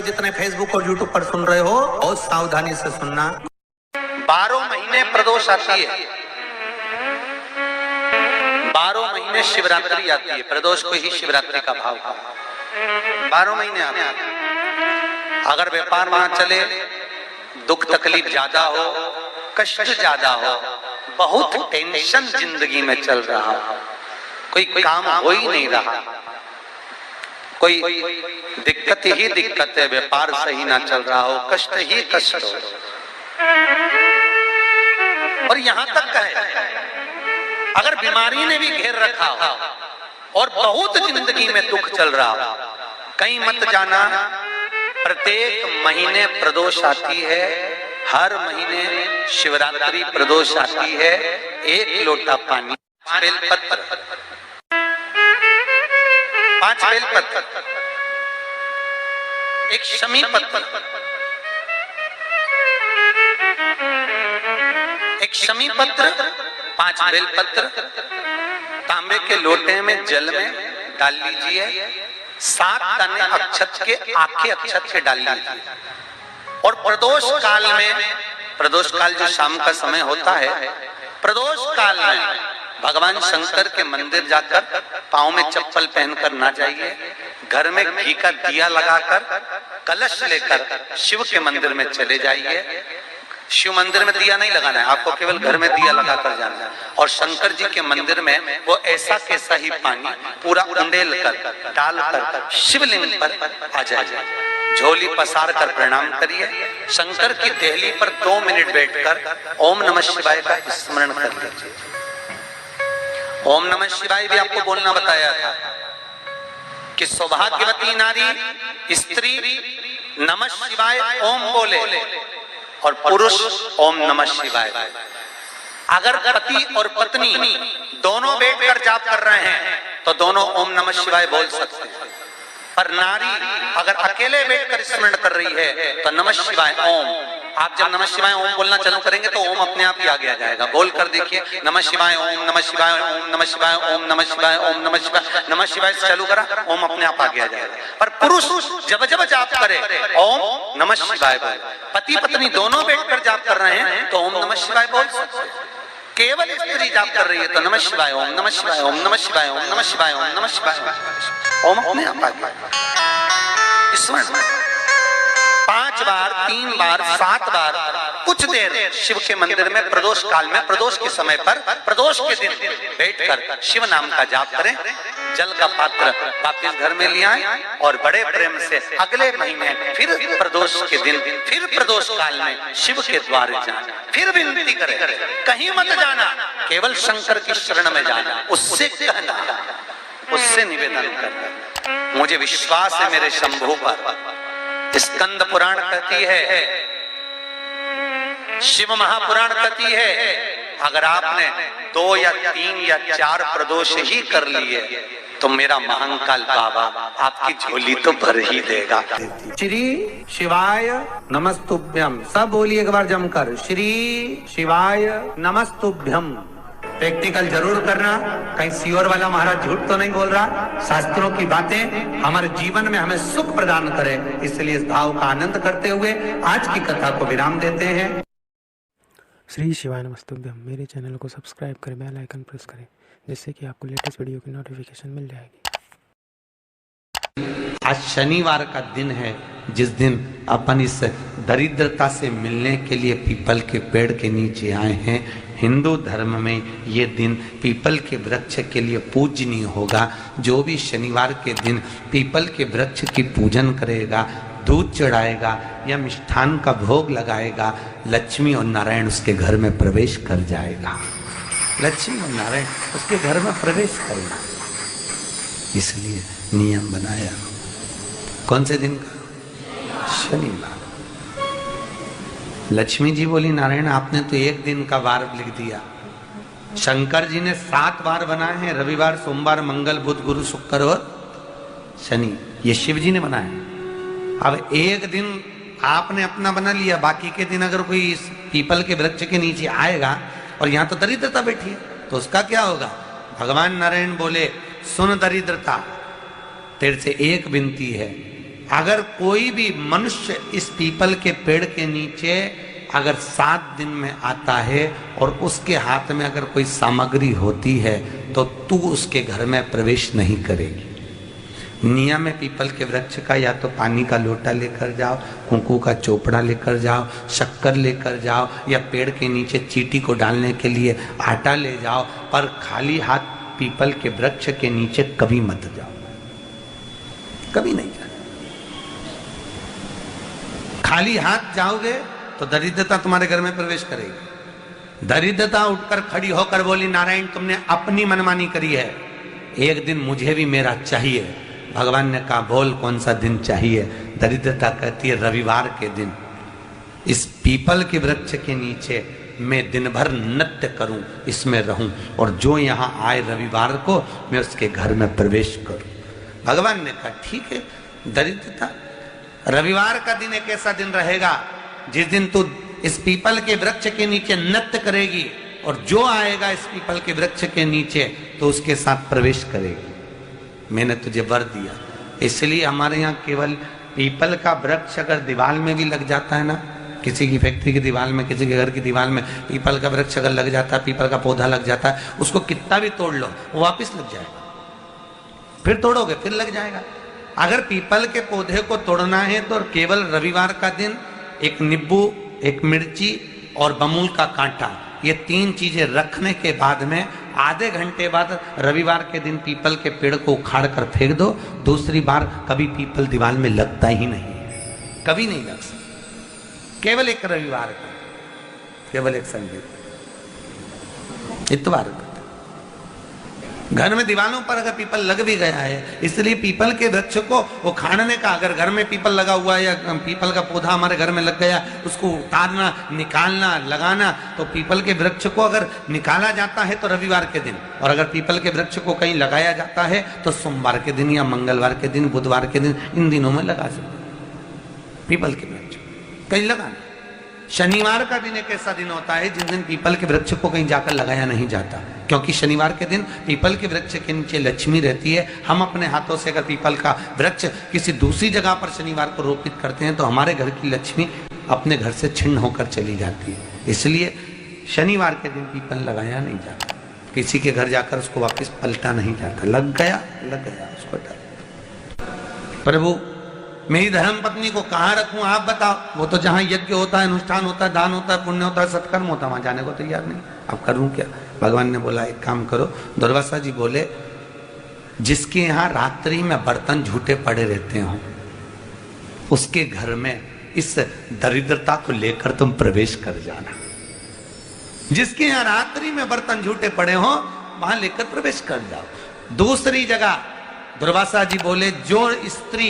जितने फेसबुक और यूट्यूब पर सुन रहे हो बहुत सावधानी से सुनना। 12 महीने प्रदोष आती है, 12 महीने शिवरात्रि आती है। प्रदोष को ही शिवरात्रि का भाव कहा। 12 महीने आते हैं। अगर व्यापार वहां चले, दुख तकलीफ ज्यादा हो, कष्ट ज्यादा हो, बहुत टेंशन जिंदगी में चल रहा हो, कोई काम हो ही नहीं रहा, कोई दिक्कत ही दिक्कत है, व्यापार सही ना चल रहा हो, कष्ट ही कष्ट हो, और यहां तक है अगर बीमारी ने भी घेर रखा हो और बहुत जिंदगी में दुख चल रहा हो, कहीं मत जाना। प्रत्येक महीने प्रदोष आती है, हर महीने शिवरात्रि प्रदोष आती है। 1 लोटा पानी, 5 बेलपत्र, 5 बेलपत्र, एक शमी पत्र, एक शमी पत्र, 5 बेलपत्र तांबे के लोटे में जल में डाल लीजिए। 7 दाने अक्षत के, आखे अक्षत के डाल लीजिए। और प्रदोष काल में, प्रदोष काल जो शाम का समय होता है, प्रदोष काल में भगवान शंकर के मंदिर जाकर पांव में चप्पल पहनकर ना जाइए। घर में घी का दिया लगाकर कलश लेकर शिव के मंदिर में चले जाइए। शिव मंदिर में दिया नहीं लगाना है, आपको केवल घर में दिया लगाकर जाना है। और शंकर जी के मंदिर में वो ऐसा कैसा ही पानी पूरा उंडेल कर डालकर शिवलिंग पर आ जाए। झोली पसार कर प्रणाम करिए। शंकर की देहली पर 2 मिनट बैठकर ओम नमः शिवाय का स्मरण कर लीजिए। ओम नमः शिवाय भी आपको बोलना बताया था कि सौभाग्यवती नारी स्त्री नमः शिवाय ओम बोले और पुरुष ओम नमः शिवाय। अगर पति और पत्नी दोनों बैठकर जाप कर रहे हैं तो दोनों ओम नमः शिवाय बोल सकते हैं। पर नारी अगर अकेले बैठकर स्मरण कर रही है तो नमः शिवाय ओम। आप जब नमः शिवाय ओम बोलना चालू करेंगे तो ओम अपने आप ही आगे आ जाएगा। बोल कर देखिए, नमः शिवाय ओम, नमः शिवाय ओम, नमः शिवाय ओम, नमः शिवाय ओम, नमः शिवाय, नमः शिवाय से चालू करा, ओम अपने आप आगे आ जाएगा। पर पुरुष जब जब जाप करे ओम नमः शिवाय बोले। पति पत्नी दोनों बैठकर जाप कर रहे हैं तो ओम नमः शिवाय बोल सकते हैं। केवल स्त्री जाप कर रही है तो नमः शिवाय ओम, नमः शिवाय ओम, नमः शिवाय ओम, नमः शिवाय ओम, नमः शिवाय ओम अपने आप आगे। स्मरण 5 बार, 3 बार, 7 बार कुछ देर शिव के मंदिर में प्रदोष काल में, प्रदोष के समय पर, प्रदोष के दिन बैठकर शिव नाम का जाप करें। जल का पात्र वापिस घर में ले आए और बड़े प्रेम से अगले महीने फिर प्रदोष के दिन, फिर प्रदोष काल में शिव के द्वार जाना, फिर विनती करें। कहीं मत जाना, केवल शंकर की शरण में जाना, उससे कहना, उससे निवेदन करना, मुझे विश्वास है मेरे शंभू पर। स्कंद पुराण कहती है, शिव महापुराण कहती है, अगर आपने 2 या 3 या 4 प्रदोष ही कर लिए तो मेरा महाकाल बाबा आपकी झोली तो भर ही देगा। श्री शिवाय नमस्तुभ्यम, सब बोलिए एक बार जमकर, श्री शिवाय नमस्तुभ्यम। प्रैक्टिकल जरूर करना, कहीं सियोर वाला महाराज झूठ तो नहीं बोल रहा। शास्त्रों की बातें हमारे जीवन में हमें सुख प्रदान करें, इसलिए इस भाव का आनंद करते हुए आज की कथा को विराम देते हैं। श्री शिवाय नमस्तुभ्यम। मेरे चैनल को सब्सक्राइब करें, बेल आइकन प्रेस करें, जिससे कि आपको लेटेस्ट वीडियो की नोटिफिकेशन मिल जाएगी। आज शनिवार का दिन है, जिस दिन अपन इस दरिद्रता से मिलने के लिए पीपल के पेड़ के नीचे आए हैं। हिंदू धर्म में ये दिन पीपल के वृक्ष के लिए पूजनीय होगा। जो भी शनिवार के दिन पीपल के वृक्ष की पूजन करेगा, दूध चढ़ाएगा या मिष्ठान का भोग लगाएगा, लक्ष्मी और नारायण उसके घर में प्रवेश कर जाएगा। लक्ष्मी और नारायण उसके घर में प्रवेश करना, इसलिए नियम बनाया। कौन से दिन का? शनिवार। लक्ष्मी जी बोली, नारायण आपने तो 1 दिन का वार लिख दिया। शंकर जी ने 7 वार बनाए हैं, रविवार, सोमवार, मंगल, बुध, गुरु, शुक्र और शनि। ये शिव जी ने बनाए। अब 1 दिन आपने अपना बना लिया, बाकी के दिन अगर कोई इस पीपल के वृक्ष के नीचे आएगा और यहाँ तो दरिद्रता बैठी है तो उसका क्या होगा? भगवान नारायण बोले, सुन दरिद्रता, तेरे से एक विनती है, अगर कोई भी मनुष्य इस पीपल के पेड़ के नीचे अगर 7 दिन में आता है और उसके हाथ में अगर कोई सामग्री होती है तो तू उसके घर में प्रवेश नहीं करेगी। नियम है पीपल के वृक्ष का, या तो पानी का लोटा लेकर जाओ, कुंकू का चोपड़ा लेकर जाओ, शक्कर लेकर जाओ, या पेड़ के नीचे चींटी को डालने के लिए आटा ले जाओ, पर खाली हाथ पीपल के वृक्ष के नीचे कभी मत जाओ, कभी नहीं जाओ। खाली हाथ जाओगे तो दरिद्रता तुम्हारे घर में प्रवेश करेगी। दरिद्रता उठकर खड़ी होकर बोली, नारायण तुमने अपनी मनमानी करी है, एक दिन मुझे भी मेरा चाहिए। भगवान ने कहा बोल कौन सा दिन चाहिए। दरिद्रता कहती है रविवार के दिन इस पीपल के वृक्ष के नीचे मैं दिन भर नृत्य करूं, इसमें रहूं, और जो यहां आए रविवार को मैं उसके घर में प्रवेश करूं। भगवान ने कहा ठीक है। दरिद्रता रविवार का दिन एक ऐसा दिन रहेगा जिस दिन तू इस पीपल के वृक्ष के नीचे नृत्य करेगी और जो आएगा इस पीपल के वृक्ष के नीचे तो उसके साथ प्रवेश करेगी। मैंने तुझे वर दिया। इसलिए हमारे यहाँ केवल पीपल का वृक्ष अगर दीवार में भी लग जाता है ना, किसी की फैक्ट्री की दीवार में, किसी के घर की दीवार में पीपल का वृक्ष अगर लग जाता है, पीपल का पौधा लग जाता है, उसको कितना भी तोड़ लो वो वापिस लग जाएगा। फिर तोड़ोगे फिर लग जाएगा। अगर पीपल के पौधे को तोड़ना है तो केवल रविवार का दिन एक नींबू, एक मिर्ची और बमूल का कांटा, ये 3 चीजें रखने के बाद में आधे घंटे बाद रविवार के दिन पीपल के पेड़ को उखाड़ कर फेंक दो। दूसरी बार कभी पीपल दीवार में लगता ही नहीं है, कभी नहीं लग सकता। केवल एक रविवार का, केवल एक संगीत, इतवार का। घर में दीवारों पर अगर पीपल लग भी गया है, इसलिए पीपल के वृक्ष को उखाड़ने का, अगर घर में पीपल लगा हुआ है या पीपल का पौधा हमारे घर में लग गया, उसको उतारना, निकालना, लगाना, तो पीपल के वृक्ष को अगर निकाला जाता है तो रविवार के दिन, और अगर पीपल के वृक्ष को कहीं लगाया जाता है तो सोमवार के दिन या मंगलवार के दिन, बुधवार के दिन, इन दिनों में लगा सकते पीपल के वृक्ष कहीं लगाना। शनिवार का दिन एक ऐसा दिन होता है जिस दिन पीपल के वृक्ष को कहीं जाकर लगाया नहीं जाता, क्योंकि शनिवार के दिन पीपल के वृक्ष के नीचे लक्ष्मी रहती है। हम अपने हाथों से अगर पीपल का वृक्ष किसी दूसरी जगह पर शनिवार को रोपित करते हैं तो हमारे घर की लक्ष्मी अपने घर से छिन्न होकर चली जाती है। इसलिए शनिवार के दिन पीपल लगाया नहीं जाता, किसी के घर जाकर उसको वापस पलटा नहीं जाता। लग गया उसको डाल। प्रभु मेरी धर्म पत्नी को कहाँ रखूं आप बताओ। वो तो जहां यज्ञ होता है, अनुष्ठान होता है, दान होता है, पुण्य होता है, सत्कर्म होता है, वहां जाने को तैयार नहीं। अब करूं क्या। भगवान ने बोला एक काम करो। दुर्वासा जी बोले जिसके यहाँ रात्रि में बर्तन झूठे पड़े रहते हो उसके घर में इस दरिद्रता को लेकर तुम प्रवेश कर जाना। जिसके यहाँ रात्रि में बर्तन झूठे पड़े हो वहां लेकर प्रवेश कर जाओ। दूसरी जगह दुर्वासा जी बोले जो स्त्री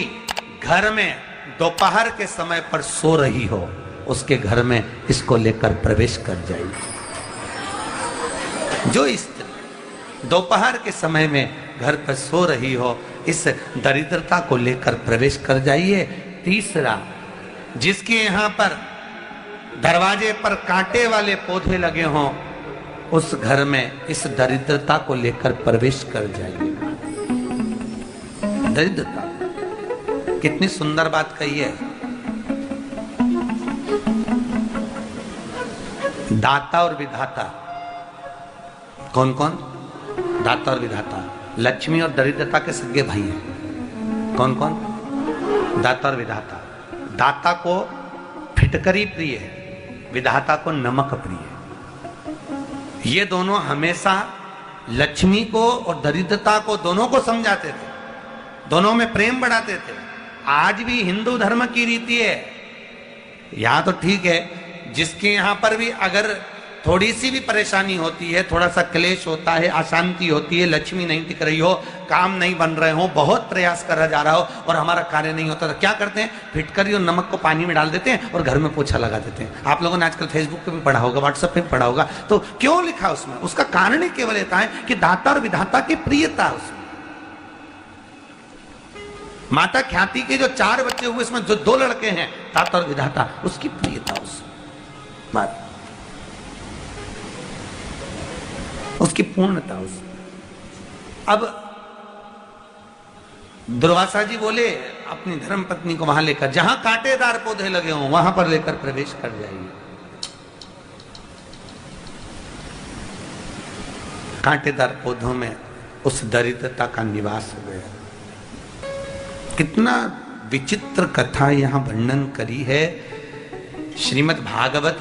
घर में दोपहर के समय पर सो रही हो उसके घर में इसको लेकर प्रवेश कर जाएगी। जो स्त्री दोपहर के समय में घर पर सो रही हो इस दरिद्रता को लेकर प्रवेश कर जाइए। तीसरा, जिसके यहाँ पर दरवाजे पर कांटे वाले पौधे लगे हों उस घर में इस दरिद्रता को लेकर प्रवेश कर जाइए। दरिद्रता कितनी सुंदर बात कही है। दाता और विधाता कौन कौन? दाता और विधाता। लक्ष्मी और दरिद्रता के सगे भाई हैं। कौन कौन? दाता और विधाता। दाता को फिटकरी प्रिय है, विधाता को नमक प्रिय है। ये दोनों हमेशा लक्ष्मी को और दरिद्रता को दोनों को समझाते थे, दोनों में प्रेम बढ़ाते थे। आज भी हिंदू धर्म की रीति है। यहां तो ठीक है, जिसके यहां पर भी अगर थोड़ी सी भी परेशानी होती है, थोड़ा सा क्लेश होता है, अशांति होती है, लक्ष्मी नहीं टिक रही हो, काम नहीं बन रहे हो, बहुत प्रयास करा जा रहा हो और हमारा कार्य नहीं होता, तो क्या करते हैं? फिटकरी और नमक को पानी में डाल देते हैं और घर में पोछा लगा देते हैं। आप लोगों ने आजकल फेसबुक पे भी पढ़ा होगा, व्हाट्सएप पे भी पढ़ा होगा। तो क्यों लिखा उसमें? उसका कारण ही केवल इतना है कि दाता और विधाता की प्रियता उसमें। माता ख्याति के जो 4 बच्चे हुए इसमें जो 2 लड़के हैं दाता और विधाता, उसकी प्रियता उसकी पूर्णता उसमें। अब दुर्वासा जी बोले अपनी धर्म पत्नी को वहां लेकर, जहां कांटेदार पौधे लगे हों वहां पर लेकर प्रवेश कर जाइए। कांटेदार पौधों में उस दरिद्रता का निवास हो गया। कितना विचित्र कथा यहां वर्णन करी है। श्रीमद् भागवत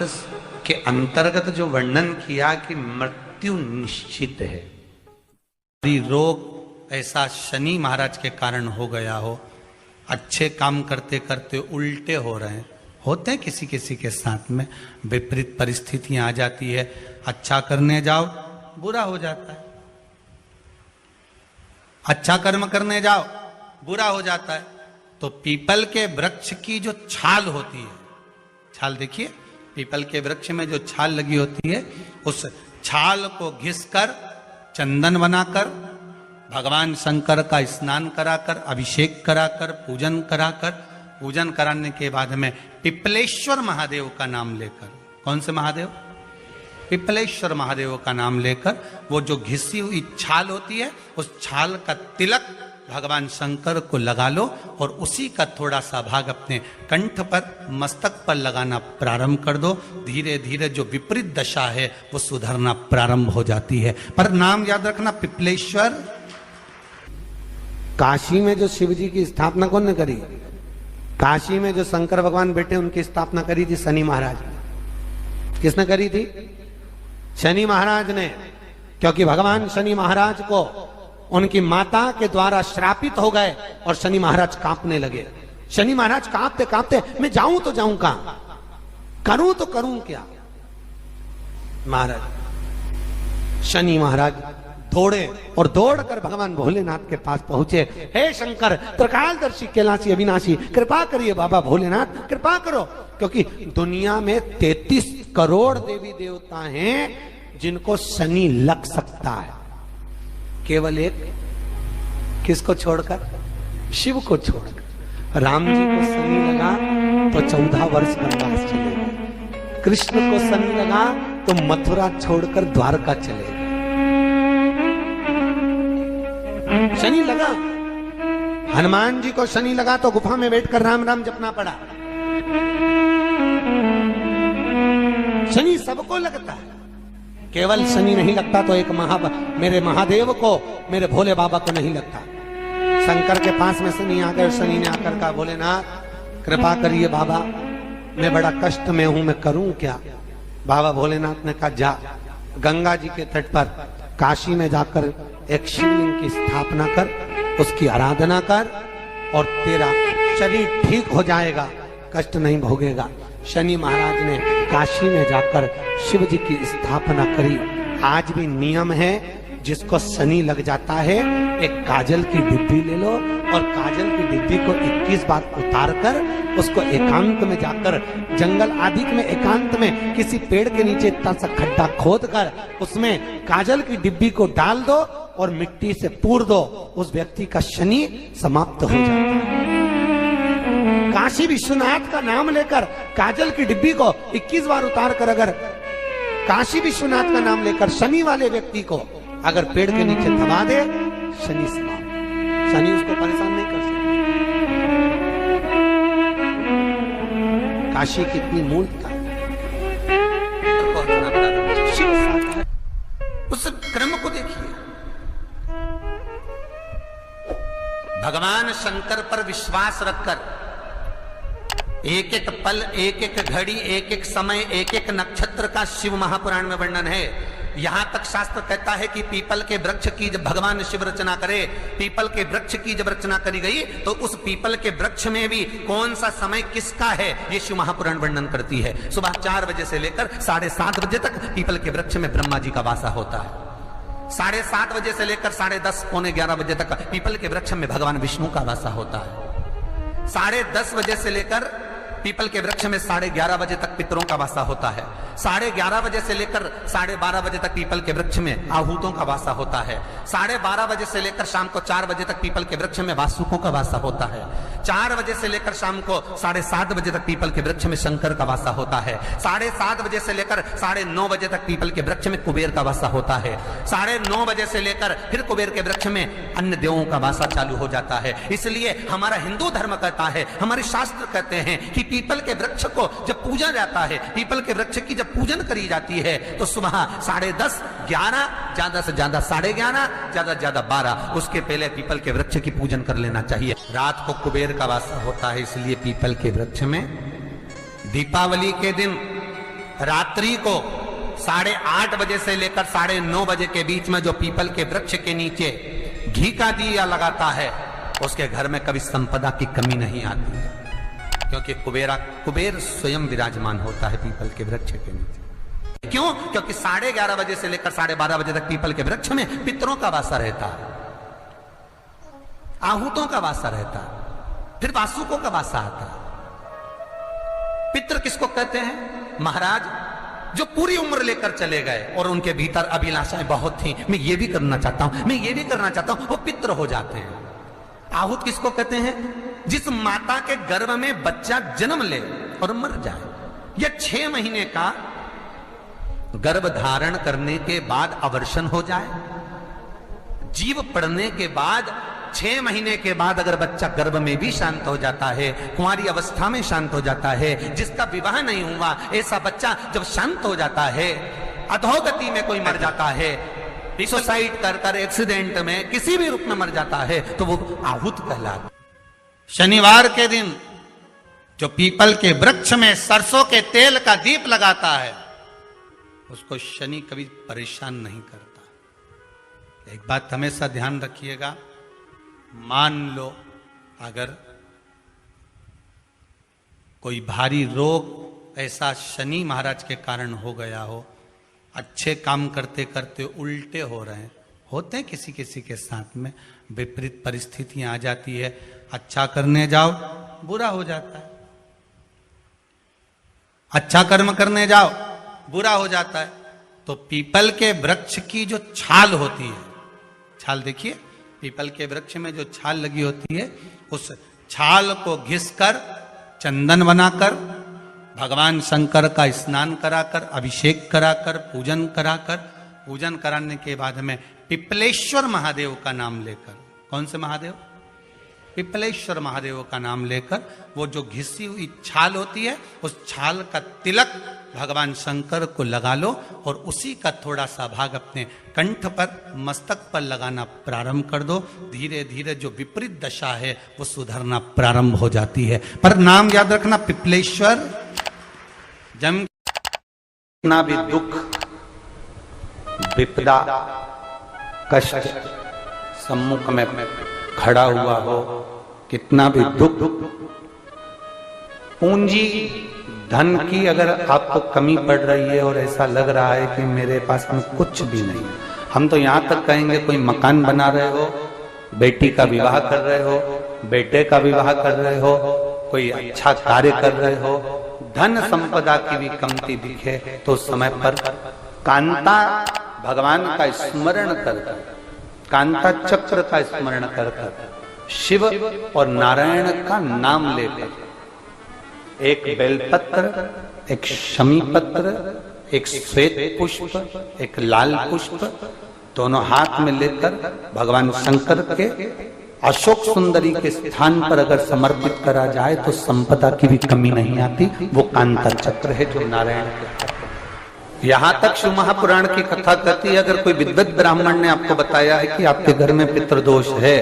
के अंतर्गत जो वर्णन किया कि मृत्यु निश्चित है। रोग ऐसा शनि महाराज के कारण हो गया हो, अच्छे काम करते करते उल्टे हो रहे हैं, होते हैं किसी किसी के साथ में, विपरीत परिस्थितियां आ जाती है। अच्छा करने जाओ बुरा हो जाता है, अच्छा कर्म करने जाओ बुरा हो जाता है। तो पीपल के वृक्ष की जो छाल होती है, छाल देखिए, पीपल के वृक्ष में जो छाल लगी होती है, उस छाल को घिसकर चंदन बनाकर भगवान शंकर का स्नान कराकर, अभिषेक कराकर, पूजन कराकर, पूजन कराने के बाद में पिपलेश्वर महादेव का नाम लेकर, कौन से महादेव? पिपलेश्वर महादेव का नाम लेकर वो जो घिसी हुई छाल होती है, उस छाल का तिलक भगवान शंकर को लगा लो और उसी का थोड़ा सा भाग अपने कंठ पर, मस्तक पर लगाना प्रारंभ कर दो। धीरे धीरे जो विपरीत दशा है वो सुधरना प्रारंभ हो जाती है। पर नाम याद रखना, पिपलेश्वर। काशी में जो शिव जी की स्थापना कौन ने करी? काशी में जो शंकर भगवान बैठे उनकी स्थापना करी थी शनि महाराज ने। किसने करी थी? शनि महाराज ने। क्योंकि भगवान शनि महाराज को उनकी माता के द्वारा श्रापित हो गए और शनि महाराज कांपने लगे। शनि महाराज कांपते कांपते, मैं जाऊं तो जाऊं कहां, करूं तो करूं क्या? महाराज, शनि महाराज दौड़े और दौड़कर भगवान भोलेनाथ के पास पहुंचे। हे शंकर, त्रिकालदर्शी, कैलाशी, अविनाशी, कृपा करिए बाबा भोलेनाथ, कृपा करो। क्योंकि दुनिया में 33 करोड़ देवी देवता हैं जिनको शनि लग सकता है, केवल एक, किसको छोड़कर? शिव को छोड़कर। राम जी को शनि लगा तो 14 वर्ष वनवास चले गए। कृष्ण को शनि लगा तो मथुरा छोड़कर द्वारका चले गए। शनि लगा। हनुमान जी को शनि लगा तो गुफा में बैठकर राम राम जपना पड़ा। शनि सबको लगता है, केवल शनि नहीं लगता तो एक मेरे महादेव को, मेरे भोले बाबा को नहीं लगता। शंकर के पास में शनि आ गए। शनि ने आकर कहा, भोलेनाथ कृपा करिए बाबा, मैं बड़ा कष्ट में हूं, मैं करूं क्या? बाबा भोलेनाथ ने कहा, जा गंगा जी के तट पर काशी में जाकर एक शिवलिंग की स्थापना कर, उसकी आराधना कर और तेरा शरीर ठीक हो जाएगा, कष्ट नहीं भोगेगा। शनि महाराज ने काशी में जाकर शिव जी की स्थापना करी। आज भी नियम है, जिसको शनि लग जाता है एक काजल की डिब्बी ले लो और काजल की डिब्बी को 21 बार उतार कर उसको एकांत में जाकर, जंगल आदि में एकांत में किसी पेड़ के नीचे इतना सा खड्डा खोद कर उसमें काजल की डिब्बी को डाल दो और मिट्टी से पूर दो, उस व्यक्ति का शनि समाप्त हो जाता है। काशी विश्वनाथ का नाम लेकर काजल की डिब्बी को 21 बार उतार कर अगर काशी विश्वनाथ का नाम लेकर शनि वाले व्यक्ति को अगर पेड़ के नीचे दबा दे, शनि समाप्त, शनि उसको परेशान नहीं कर सकता। काशी कितनी मूलता उस क्रम को देखिए। भगवान शंकर पर विश्वास रखकर एक एक पल, एक एक घड़ी, एक एक समय, एक एक नक्षत्र का शिव महापुराण में वर्णन है। यहां तक शास्त्र कहता है कि पीपल के वृक्ष की जब भगवान शिव रचना करे, पीपल के वृक्ष की जब रचना करी गई तो उस पीपल के वृक्ष में भी कौन सा समय किसका है, ये शिव महापुराण वर्णन करती है। सुबह 4 बजे से लेकर 7:30 बजे तक पीपल के वृक्ष में ब्रह्मा जी का वासा होता है। 7:30 बजे से लेकर 10:30 पौने 11 बजे तक पीपल के वृक्ष में भगवान विष्णु का वासा होता है। 10:30 बजे से लेकर पीपल के वृक्ष में 11:30 बजे तक पितरों का वासा होता है। 11:30 बजे से लेकर 12:30 बजे तक पीपल के वृक्ष में आहूतों का वासा होता है। 12:30 बजे से लेकर शाम को 4 बजे तक पीपल के वृक्ष में वासुकों का वासा होता है। 4 बजे से लेकर शाम को 7:30 बजे तक पीपल के वृक्ष में शंकर का वासा होता है। 7:30 बजे से लेकर 9:30 बजे तक पीपल के वृक्ष में कुबेर का वासा होता है। 9:30 बजे से लेकर फिर कुबेर के वृक्ष में अन्य देवों का वासा चालू हो जाता है। इसलिए हमारा हिंदू धर्म कहता है, हमारे शास्त्र कहते हैं कि पीपल के वृक्ष को जब पूजा जाता है, पीपल के वृक्ष की जब पूजन करी जाती है तो सुबह 10:30, 11, ज्यादा से ज्यादा 11:30, ज्यादा से ज्यादा 12, उसके पहले पीपल के वृक्ष की पूजन कर लेना चाहिए। रात को कुबेर का वासा होता है, इसलिए पीपल के वृक्ष में दीपावली के दिन रात्रि को 8:30 बजे से लेकर 9:30 बजे के बीच में जो पीपल के वृक्ष के नीचे घी का दिया लगाता है, उसके घर में कभी संपदा की कमी नहीं आती है, क्योंकि कुबेर स्वयं विराजमान होता है पीपल के वृक्ष के नीचे। क्यों? क्योंकि 11:30 बजे से लेकर 12:30 बजे तक पीपल के वृक्ष में पितरों का वासा रहता है, आहूतों का वासा रहता है, फिर वासुकों का वासा आता है। पितृ किसको कहते हैं? महाराज जो पूरी उम्र लेकर चले गए और उनके भीतर अभिलाषाएं बहुत थी, मैं ये भी करना चाहता हूं, मैं ये भी करना चाहता हूं, वो पितृ हो जाते हैं। आहूत किसको कहते हैं? जिस माता के गर्भ में बच्चा जन्म ले और मर जाए, या 6 महीने का गर्भ धारण करने के बाद अवर्षण हो जाए, जीव पड़ने के बाद 6 महीने के बाद अगर बच्चा गर्भ में भी शांत हो जाता है, कुंवारी अवस्था में शांत हो जाता है, जिसका विवाह नहीं हुआ ऐसा बच्चा जब शांत हो जाता है, अधोगति में कोई मर जाता है, सुसाइड कर एक्सीडेंट में किसी भी रूप में मर जाता है, तो वो आहूत कहलाता। शनिवार के दिन जो पीपल के वृक्ष में सरसों के तेल का दीप लगाता है, उसको शनि कभी परेशान नहीं करता। एक बात हमेशा ध्यान रखिएगा, मान लो अगर कोई भारी रोग ऐसा शनि महाराज के कारण हो गया हो, अच्छे काम करते करते उल्टे हो रहे हैं, होते हैं किसी किसी के साथ में, विपरीत परिस्थितियां आ जाती है, अच्छा करने जाओ बुरा हो जाता है, अच्छा कर्म करने जाओ बुरा हो जाता है। तो पीपल के वृक्ष की जो छाल होती है, छाल देखिए, पीपल के वृक्ष में जो छाल लगी होती है, उस छाल को घिसकर चंदन बनाकर भगवान शंकर का स्नान कराकर, अभिषेक कराकर, पूजन कराने के बाद में पिपलेश्वर महादेव का नाम लेकर, कौन से महादेव? पिपलेश्वर महादेव का नाम लेकर वो जो घिसी हुई छाल होती है, उस छाल का तिलक भगवान शंकर को लगा लो और उसी का थोड़ा सा भाग अपने कंठ पर, मस्तक पर लगाना प्रारंभ कर दो। धीरे धीरे जो विपरीत दशा है वो सुधरना प्रारंभ हो जाती है। पर नाम याद रखना, पिपलेश्वर। जम कितना भी दुख, विपदा, कष्ट सम्मुख में खड़ा हुआ हो, कितना भी दुख, पूंजी धन की अगर आपको कमी पड़ रही है और ऐसा लग रहा है कि मेरे पास में कुछ भी नहीं, हम तो यहां तक कहेंगे कोई मकान बना रहे हो, बेटी का विवाह कर रहे हो, बेटे का विवाह कर रहे हो, कोई अच्छा कार्य कर रहे हो, धन संपदा की भी कमती दिखे, तो समय पर कांता भगवान का स्मरण कर, कांता चक्र का स्मरण कर, शिव और नारायण का नाम लेकर, एक बेलपत्र, एक शमी पत्र, एक श्वेत पुष्प, एक लाल पुष्प, दोनों हाथ में लेकर भगवान शंकर के अशोक सुंदरी के स्थान पर अगर समर्पित करा जाए तो संपदा की भी कमी नहीं आती। वो कांता चक्र है जो नारायण के। यहां तक शिव महापुराण की कथा कहती है, अगर कोई विद्वत ब्राह्मण ने आपको बताया है कि आपके घर में पितृदोष है,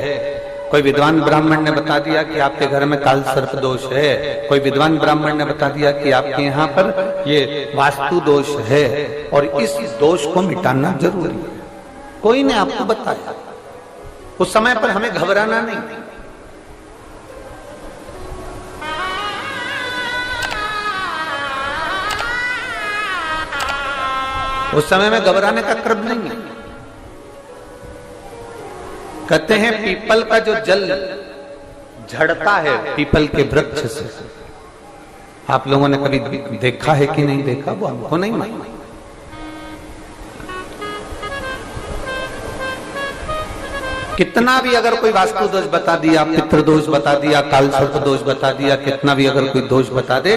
कोई विद्वान ब्राह्मण ने बता दिया कि आपके घर में काल सर्प दोष है, कोई विद्वान ब्राह्मण ने बता दिया कि आपके यहाँ पर ये वास्तु दोष है और इस दोष को मिटाना जरूरी है, कोई ने आपको बताया, उस समय पर हमें घबराना नहीं। उस समय में घबराने का क्रम नहीं है। कहते हैं पीपल का जो जल झड़ता है पीपल के वृक्ष से, आप लोगों ने कभी देखा है कि नहीं देखा, वो हमको नहीं मालूम। कितना भी अगर कोई वास्तु दोष बता दिया, पितृ दोष बता दिया, काल सर्प दोष बता दिया, कितना भी अगर कोई दोष बता दे,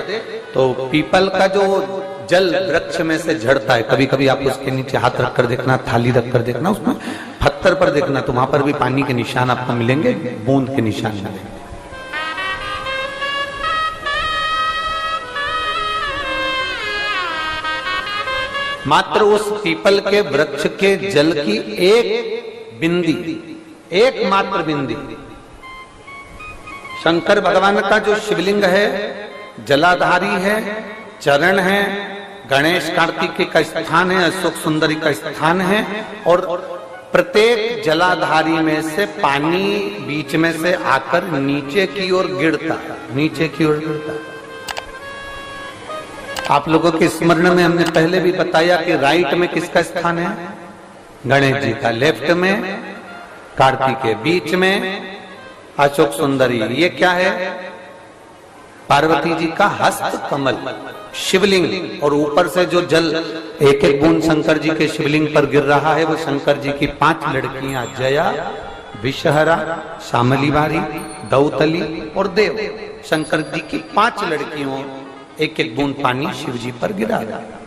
तो पीपल का जो जल वृक्ष में से झड़ता है, कभी कभी आप उसके नीचे हाथ रखकर देखना, थाली रखकर देखना, उसमें पत्थर पर देखना, तो वहां पर भी पानी के निशान आपको मिलेंगे, बूंद के निशान मिलेंगे। मात्र उस पीपल के वृक्ष के जल की एक बिंदी, एकमात्र बिंदी, शंकर भगवान का जो शिवलिंग है, जलाधारी है, चरण है, गणेश कार्तिक का स्थान है, अशोक सुंदरी का स्थान है, और प्रत्येक जलाधारी में से पानी बीच में से आकर नीचे की ओर गिरता, नीचे की ओर गिरता। आप लोगों के स्मरण में हमने पहले भी बताया कि राइट में किसका स्थान है, गणेश जी का, लेफ्ट में कार्तिक के, बीच में अशोक सुंदरी। ये क्या है, पार्वती जी का हस्त कमल शिवलिंग, और ऊपर से जो जल एक एक बूंद शंकर जी के शिवलिंग पर गिर रहा है, वो शंकर जी की 5 लड़कियां, जया, विषहरा, शामली बारी, दौतली और देव, शंकर जी की 5 लड़कियों एक एक बूंद पानी शिव जी पर गिरा रहा है।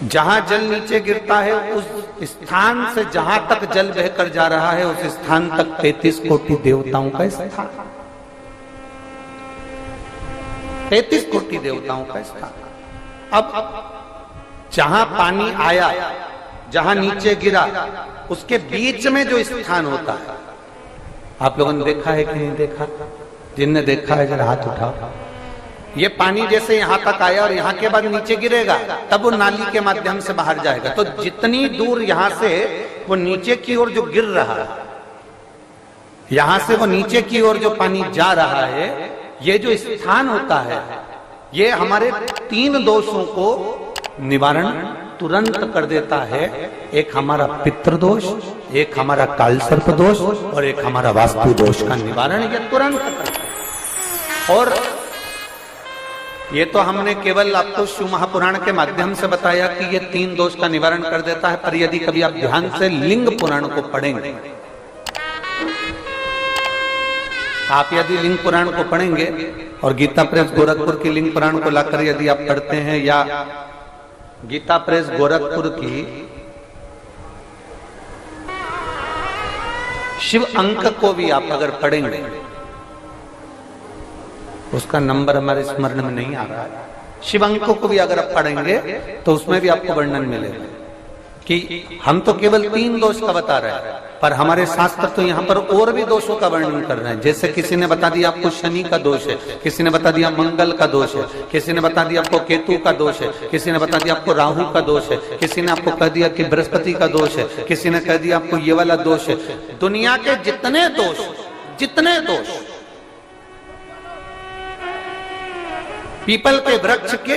जहां जल नीचे गिरता है, उस स्थान से जहां तक जल बहकर जा रहा है, उस स्थान तक 33 कोटि देवताओं का स्थान, 33 कोटि देवताओं का स्थान। अब जहां पानी आया, जहां नीचे गिरा, उसके बीच में जो स्थान होता है, आप लोगों ने देखा है कि नहीं देखा? जिनने देखा है जरा हाथ उठाओ। ये पानी जैसे यहां तक आया और यहां के बाद नीचे गिरेगा, तब वो नाली के माध्यम से बाहर जाएगा। तो जितनी दूर यहां से वो नीचे की ओर जो गिर रहा है, यहां से वो नीचे की ओर जो पानी जा रहा है, ये जो स्थान होता है, ये हमारे 3 दोषों को निवारण तुरंत कर देता है। एक हमारा पितृ दोष, एक हमारा काल सर्प दोष, और एक हमारा वास्तु दोष का निवारण ये तुरंत करता है। और ये तो हमने केवल आपको शिव महापुराण के माध्यम से बताया कि ये 3 दोष का निवारण कर देता है, पर यदि कभी आप ध्यान से लिंग पुराण को पढ़ेंगे, आप यदि लिंग पुराण को पढ़ेंगे और गीता प्रेस गोरखपुर की लिंग पुराण को लाकर यदि आप पढ़ते हैं, या गीता प्रेस गोरखपुर की शिव अंक को भी आप अगर पढ़ेंगे, उसका नंबर हमारे स्मरण में नहीं आ रहा है, शिव अंक को भी अगर आप पढ़ेंगे तो उसमें भी आपको वर्णन मिलेगा कि हम तो केवल 3 दोष का बता रहे हैं, पर हमारे शास्त्र तो यहाँ पर और भी दोषों का वर्णन कर रहे हैं। जैसे किसी ने बता दिया आपको शनि का दोष है, किसी ने बता दिया मंगल का दोष है, किसी ने बता दिया आपको केतु का दोष है, किसी ने बता दिया आपको राहु का दोष है, किसी ने आपको कह दिया कि बृहस्पति का दोष है, किसी ने कह दिया आपको ये वाला दोष है। दुनिया के जितने दोष पीपल के वृक्ष के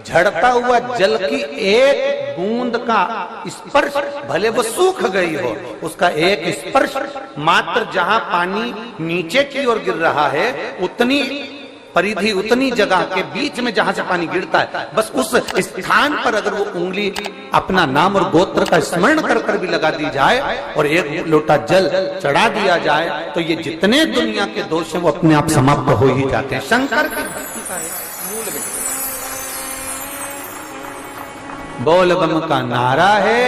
झड़ता हुआ जल की एक बूंद का स्पर्श, भले वो सूख गई हो, उसका एक स्पर्श मात्र जहां पानी नीचे की ओर गिर रहा है, उतनी परिधि, उतनी जगह के बीच में जहां से पानी गिरता है, बस उस स्थान पर अगर वो उंगली अपना नाम और गोत्र का स्मरण कर कर भी लगा दी जाए और एक लोटा जल चढ़ा दिया जाए, तो ये जितने दुनिया के दोष हैं वो अपने आप समाप्त हो ही जाते हैं। शंकर की भक्ति का है बोल बम का नारा है,